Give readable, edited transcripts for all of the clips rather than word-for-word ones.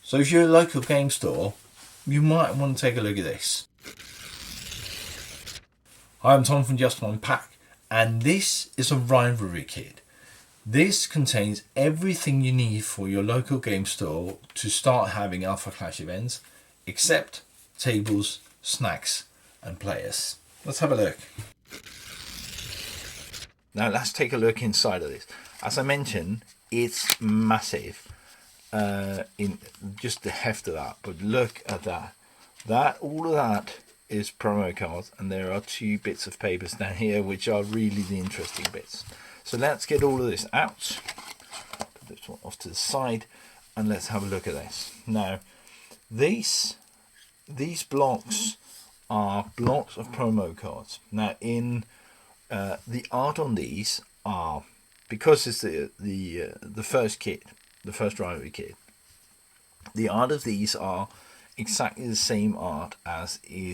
So if you're a local game store, you might want to take a look at this. Hi, I'm Tom from Just One Pack, and this is a Rivalry kit. This contains everything you need for your local game store to start having Alpha Clash events, except tables, snacks and players. Let's have a look. Now let's take a look inside of this. As I mentioned, it's massive in just the heft of that, but look at that. All of that is promo cards, and there are 2 bits of papers down here which are really the interesting bits. So let's get all of this out, put this one off to the side, and let's have a look at this. Now these blocks are blocks of promo cards. Now in the art on these are, because it's the first kit, the first Rivalry kit, the art of these are exactly the same art as you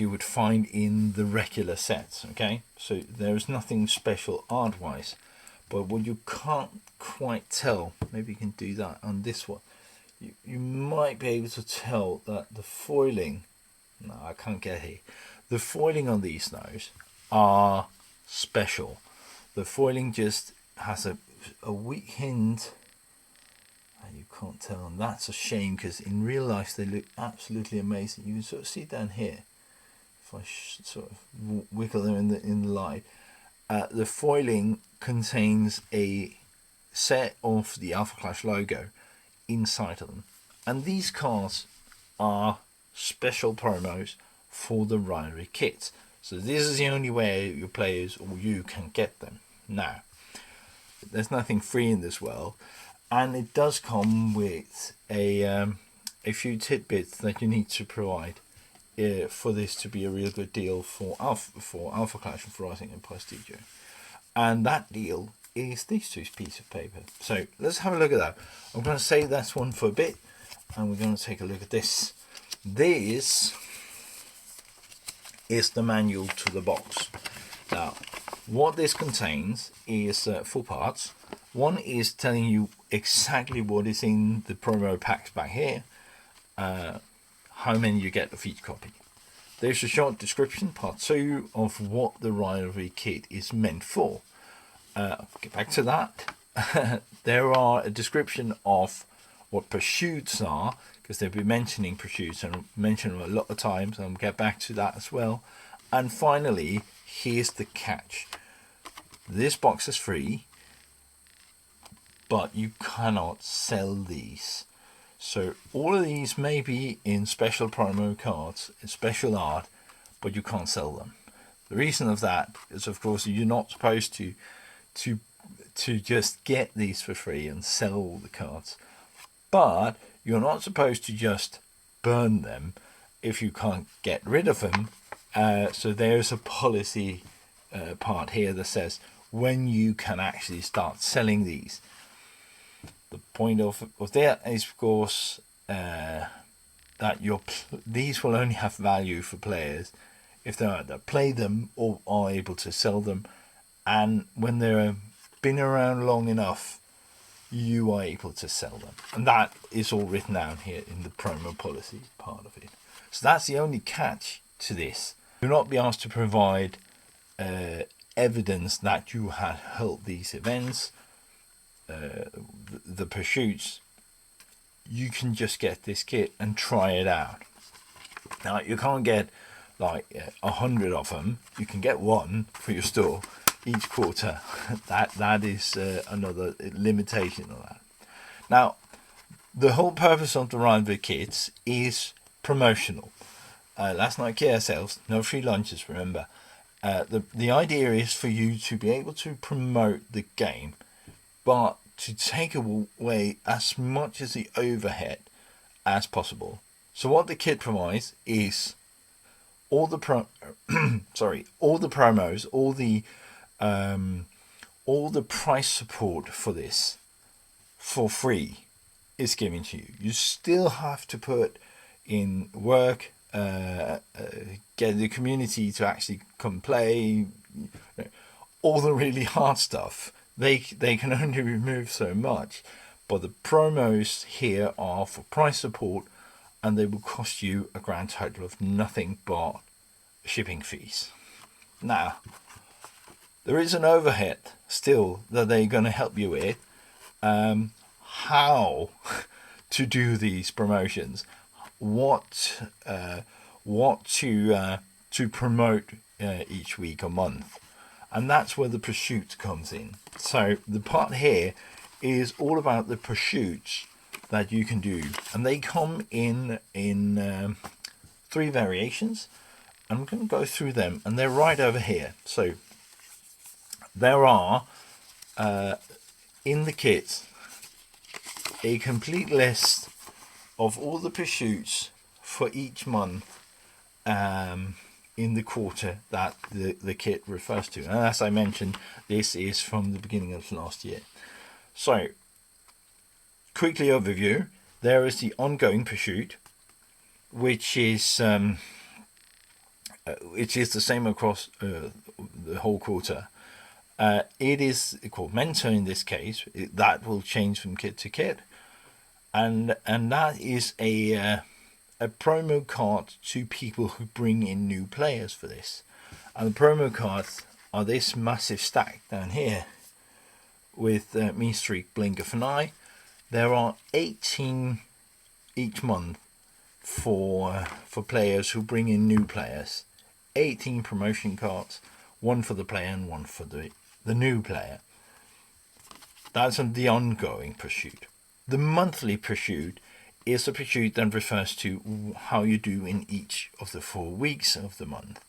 would find in the regular sets. Okay, so there is nothing special art wise, but what you can't quite tell, maybe you can do that on this one, you might be able to tell that the foiling, no I can't get here, the foiling on these notes are special. The foiling just has a weak hint, and you can't tell, and that's a shame because in real life they look absolutely amazing. You can sort of see down here, if I sort of wiggle them in the light, the foiling contains a set of the Alpha Clash logo inside of them, and these cards are special promos for the Rivalry kits. So this is the only way your players or you can get them. Now, there's nothing free in this world, and it does come with a few tidbits that you need to provide for this to be a real good deal for Alpha Clash and for Rising Empire Studio. And that deal is these 2 pieces of paper. So let's have a look at that. I'm going to save that one for a bit, and we're going to take a look at this. This is the manual to the box. Now, what this contains is 4 parts. One is telling you exactly what is in the promo packs back here, how many you get of each copy. There's a short description, part 2, of what the Rivalry kit is meant for. I'll get back to that. There are a description of what pursuits are, because they've been mentioning pursuits and mentioned them a lot of times, and I'll get back to that as well. And finally, here's the catch. This box is free, but you cannot sell these. So all of these may be in special promo cards, in special art, but you can't sell them. The reason of that is, of course, you're not supposed to just get these for free and sell all the cards, but you're not supposed to just burn them if you can't get rid of them. So there's a policy part here that says when you can actually start selling these. The point of that is, of course, that these will only have value for players if they either play them or are able to sell them, and when they've been around long enough, you are able to sell them. And that is all written down here in the promo policy part of it. So that's the only catch to this. Do not be asked to provide evidence that you had held these events, the pursuits. You can just get this kit and try it out. Now, you can't get like 100 of them. You can get 1 for your store each quarter. That is another limitation of that. Now, the whole purpose of the Rivalry kits is promotional. Last night KSLs, no free lunches, remember. The idea is for you to be able to promote the game, but to take away as much as the overhead as possible. So what the kit provides is all the promos, all the price support for this for free is given to you. You still have to put in work, get the community to actually come play, all the really hard stuff. They can only remove so much, but the promos here are for price support, and they will cost you a grand total of nothing but shipping fees. Now, there is an overhead still that they're going to help you with. How to do these promotions, what to promote each week or month, and that's where the pursuit comes in. So the part here is all about the pursuits that you can do, and they come in 3 variations. I'm going to go through them, and they're right over here. So there are in the kit a complete list of all the pursuits for each month in the quarter that the kit refers to. And as I mentioned, this is from the beginning of last year. So, quickly overview, there is the ongoing pursuit, which is the same across the whole quarter. It is called Mentor in this case. That will change from kit to kit, and that is a promo card to people who bring in new players for this. And the promo cards are this massive stack down here with Mean Streak, Blink of an Eye. There are 18 each month for players who bring in new players. 18 promotion cards, one for the player and one for the new player. That's the ongoing pursuit. The monthly pursuit is a pursuit that refers to how you do in each of the 4 weeks of the month.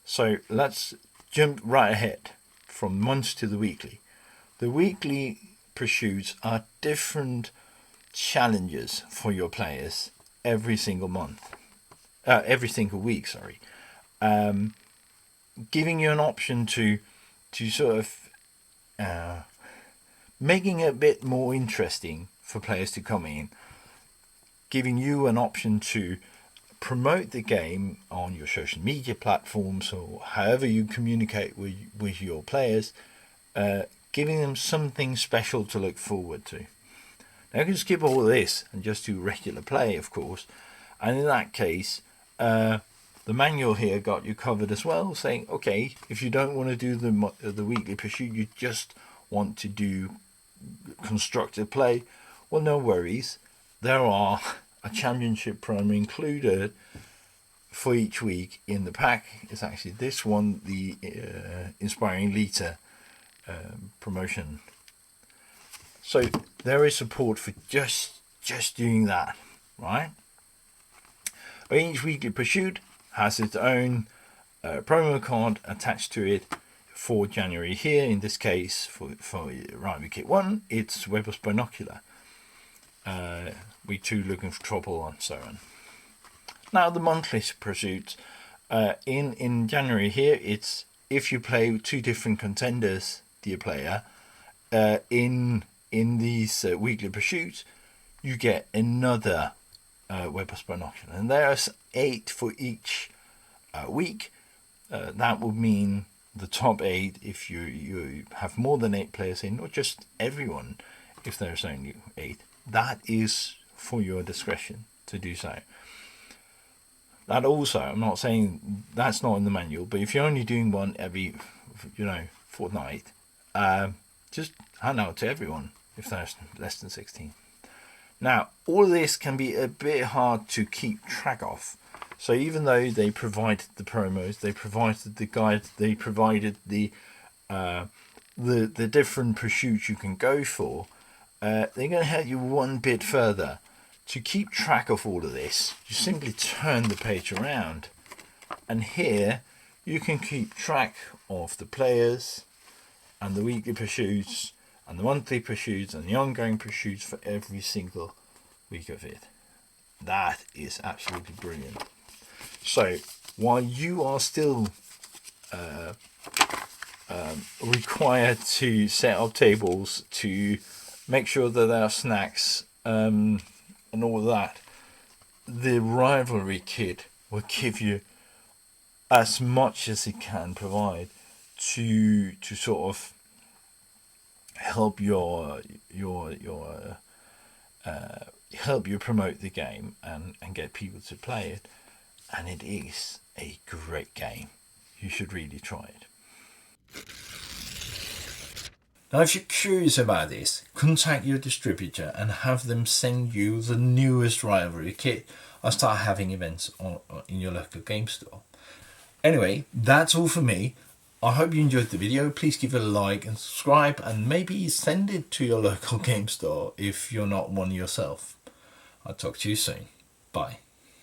So let's jump right ahead from months to the weekly. The weekly pursuits are different challenges for your players every single week, giving you an option to sort of making it a bit more interesting for players to come in, giving you an option to promote the game on your social media platforms or however you communicate with your players, giving them something special to look forward to. Now you can skip all of this and just do regular play, of course, and in that case the manual here got you covered as well, saying okay, if you don't want to do the weekly pursuit, you just want to do constructive play, well, no worries, there are a championship promo included for each week in the pack. It's actually this one, the Inspiring Leader promotion. So there is support for just doing that, right? Each weekly pursuit has its own promo card attached to it for January here. In this case, for Rivalry Kit 1, it's Weber's Binocular. Week 2 looking for trouble, and so on. Now the monthly pursuits in January here, it's if you play 2 different contenders, dear player, in these weekly pursuits, you get another Weber's Binocular, and there's 8 for each week. That would mean the top 8 if you have more than 8 players in, or just everyone if there's only 8. That is for your discretion to do so. That also, I'm not saying that's not in the manual, but if you're only doing one every fortnight, just hand out to everyone if there's less than 16. Now, all of this can be a bit hard to keep track of. So even though they provided the promos, they provided the guide, they provided the different pursuits you can go for, they're going to help you one bit further. To keep track of all of this, you simply turn the page around, and here you can keep track of the players and the weekly pursuits and the monthly pursuits and the ongoing pursuits for every single week of it. That is absolutely brilliant. So while you are still required to set up tables to make sure that there are snacks and all of that, the Rivalry kit will give you as much as it can provide to sort of help help you promote the game and get people to play it. And it is a great game. You should really try it. Now, if you're curious about this, contact your distributor and have them send you the newest Rivalry kit, or start having events in your local game store. Anyway, that's all for me. I hope you enjoyed the video. Please give it a like and subscribe, and maybe send it to your local game store if you're not one yourself. I'll talk to you soon. Bye.